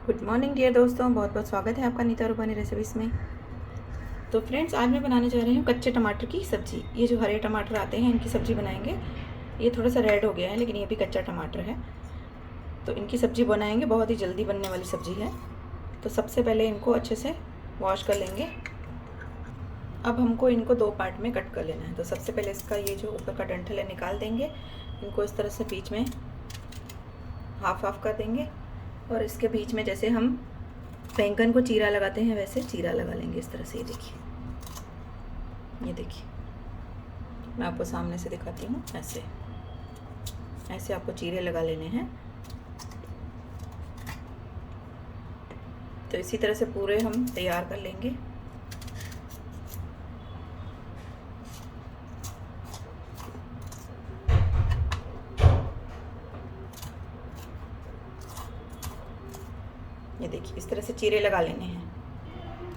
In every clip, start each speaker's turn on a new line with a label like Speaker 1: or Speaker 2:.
Speaker 1: Good morning dear दोस्तों, बहुत बहुत स्वागत है आपका नीता रूपानी रेसिपीज़ में। तो फ्रेंड्स, आज मैं बनाने जा रही हूँ कच्चे टमाटर की सब्ज़ी। ये जो हरे टमाटर आते हैं इनकी सब्ज़ी बनाएंगे। ये थोड़ा सा रेड हो गया है लेकिन ये भी कच्चा टमाटर है, तो इनकी सब्ज़ी बनाएंगे। बहुत ही जल्दी बनने वाली सब्ज़ी है। तो सबसे पहले इनको अच्छे से वॉश कर लेंगे। अब हमको इनको दो पार्ट में कट कर लेना है। तो सबसे पहले इसका ये जो ऊपर का डंठल है निकाल देंगे। इनको इस तरह से बीच में हाफ हाफ कर देंगे और इसके बीच में जैसे हम बैंगन को चीरा लगाते हैं वैसे चीरा लगा लेंगे इस तरह से। ये देखिए, मैं आपको सामने से दिखाती हूँ। ऐसे ऐसे आपको चीरे लगा लेने हैं। तो इसी तरह से पूरे हम तैयार कर लेंगे। ये देखिए, इस तरह से चीरे लगा लेने हैं।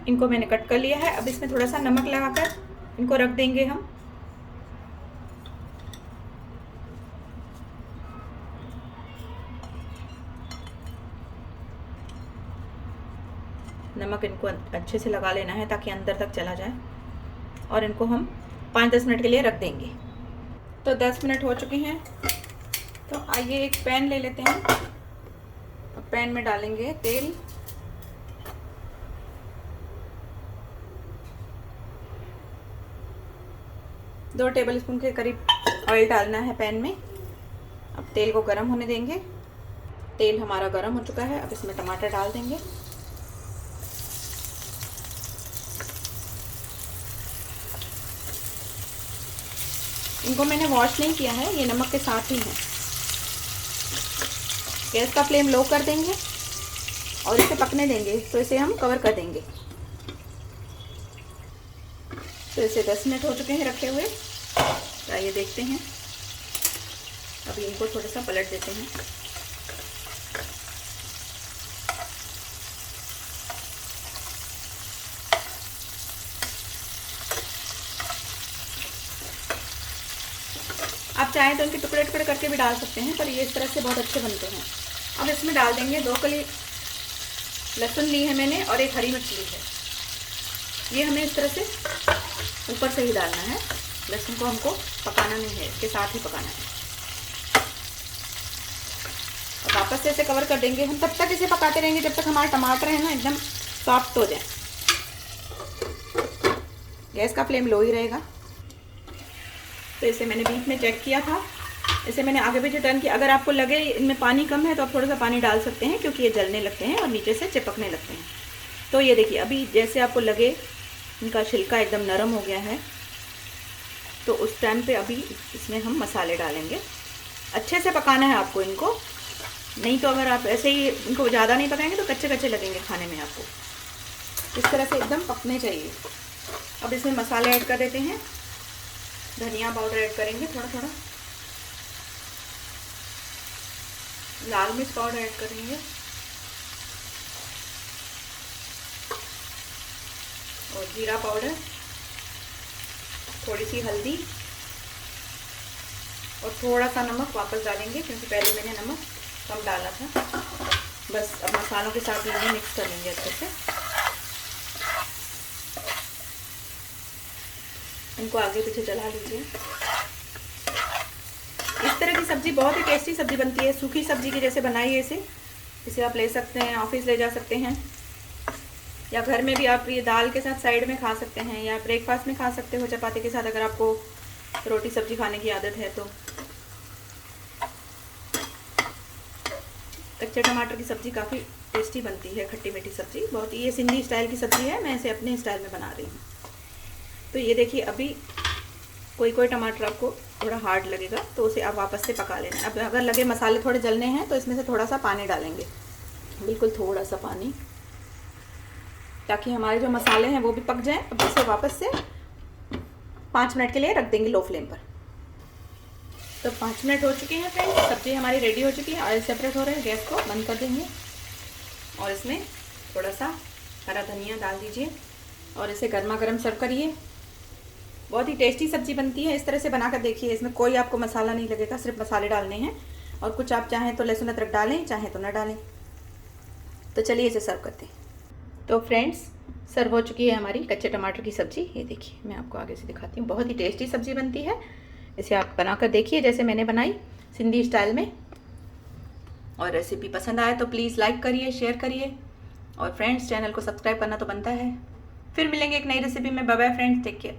Speaker 1: इनको मैंने कट कर लिया है। अब इसमें थोड़ा सा नमक लगाकर इनको रख देंगे हम। नमक इनको अच्छे से लगा लेना है ताकि अंदर तक चला जाए। और इनको हम 5-10 मिनट के लिए रख देंगे। तो 10 मिनट हो चुके हैं। तो आइए एक पैन ले लेते हैं। पैन में डालेंगे तेल। दो टेबल स्पून के करीब ऑयल डालना है पैन में। अब तेल को गर्म होने देंगे। तेल हमारा गर्म हो चुका है। अब इसमें टमाटर डाल देंगे। इनको मैंने वॉश नहीं किया है, ये नमक के साथ ही है। गैस का फ्लेम लो कर देंगे और इसे पकने देंगे। तो इसे हम कवर कर देंगे। तो इसे 10 मिनट हो चुके हैं रखे हुए। आइए देखते हैं। अभी इनको थोड़ा सा पलट देते हैं। आप चाहें तो इनके टुकड़े टुकड़े करके भी डाल सकते हैं, पर ये इस तरह से बहुत अच्छे बनते हैं। अब इसमें डाल देंगे 2 कली लहसुन ली है मैंने और 1 हरी मिर्च ली है। ये हमें इस तरह से ऊपर से ही डालना है। लहसुन को हमको पकाना नहीं है, इसके साथ ही पकाना है। और वापस से इसे कवर कर देंगे। हम तब तक इसे पकाते रहेंगे जब तक हमारे टमाटर है ना एकदम सॉफ्ट हो जाए। गैस का फ्लेम लो ही रहेगा। तो इसे मैंने बीच में चेक किया था। इसे मैंने आगे पीछे टर्न किया। अगर आपको लगे इनमें पानी कम है तो आप थोड़ा सा पानी डाल सकते हैं, क्योंकि ये जलने लगते हैं और नीचे से चिपकने लगते हैं। तो ये देखिए, अभी जैसे आपको लगे इनका छिलका एकदम नरम हो गया है, तो उस टाइम पे अभी इसमें हम मसाले डालेंगे। अच्छे से पकाना है आपको इनको, नहीं तो अगर आप ऐसे ही इनको ज़्यादा नहीं पकाएंगे तो कच्चे कच्चे लगेंगे खाने में आपको। इस तरह से एकदम पकने चाहिए। अब इसमें मसाले ऐड कर देते हैं। धनिया पाउडर ऐड करेंगे थोड़ा थोड़ा, लाल मिर्च पाउडर ऐड करेंगे और जीरा पाउडर, थोड़ी सी हल्दी और थोड़ा सा नमक वापस डालेंगे, क्योंकि पहले मैंने नमक कम डाला था। बस अब मसालों के साथ इन्हें मिक्स कर लेंगे अच्छे से। इनको आगे पीछे चला लीजिए। इस तरह की सब्ज़ी बहुत ही टेस्टी सब्ज़ी बनती है। सूखी सब्ज़ी की जैसे बनाई है इसे आप ले सकते हैं, ऑफिस ले जा सकते हैं, या घर में भी आप ये दाल के साथ साइड में खा सकते हैं, या ब्रेकफास्ट में खा सकते हो चपाती के साथ, अगर आपको रोटी सब्ज़ी खाने की आदत है तो। कच्चे टमाटर की सब्ज़ी काफ़ी टेस्टी बनती है, खट्टी मीठी सब्ज़ी बहुत। ये सिंधी स्टाइल की सब्ज़ी है, मैं इसे अपने स्टाइल में बना रही हूँ। तो ये देखिए, अभी कोई टमाटर आपको थोड़ा हार्ड लगेगा तो उसे आप वापस से पका लेना। अब अगर लगे मसाले थोड़े जलने हैं तो इसमें से थोड़ा सा पानी डालेंगे, बिल्कुल थोड़ा सा पानी, ताकि हमारे जो मसाले हैं वो भी पक जाएं। अब इसे वापस से 5 मिनट के लिए रख देंगे लो फ्लेम पर। तो 5 मिनट हो चुके हैं फ्रेंड्स, सब्ज़ी हमारी रेडी हो चुकी है। ऑयल सेपरेट हो रहा है। गैस को बंद कर देंगे और इसमें थोड़ा सा हरा धनिया डाल दीजिए और इसे गर्मा गर्म सर्व करिए। बहुत ही टेस्टी सब्ज़ी बनती है। इस तरह से बनाकर देखिए। इसमें कोई आपको मसाला नहीं लगेगा, सिर्फ मसाले डालने हैं। और कुछ आप चाहें तो लहसुन अदरक डालें, चाहें तो ना डालें। तो चलिए इसे सर्व करते हैं। तो फ्रेंड्स, सर्व हो चुकी है हमारी कच्चे टमाटर की सब्ज़ी। ये देखिए, मैं आपको आगे से दिखाती हूँ। बहुत ही टेस्टी सब्ज़ी बनती है। इसे आप बनाकर देखिए जैसे मैंने बनाई, सिंधी स्टाइल में। और रेसिपी पसंद आए तो प्लीज़ लाइक करिए, शेयर करिए, और फ्रेंड्स चैनल को सब्सक्राइब करना तो बनता है। फिर मिलेंगे एक नई रेसिपी में। Bye bye friends, take care.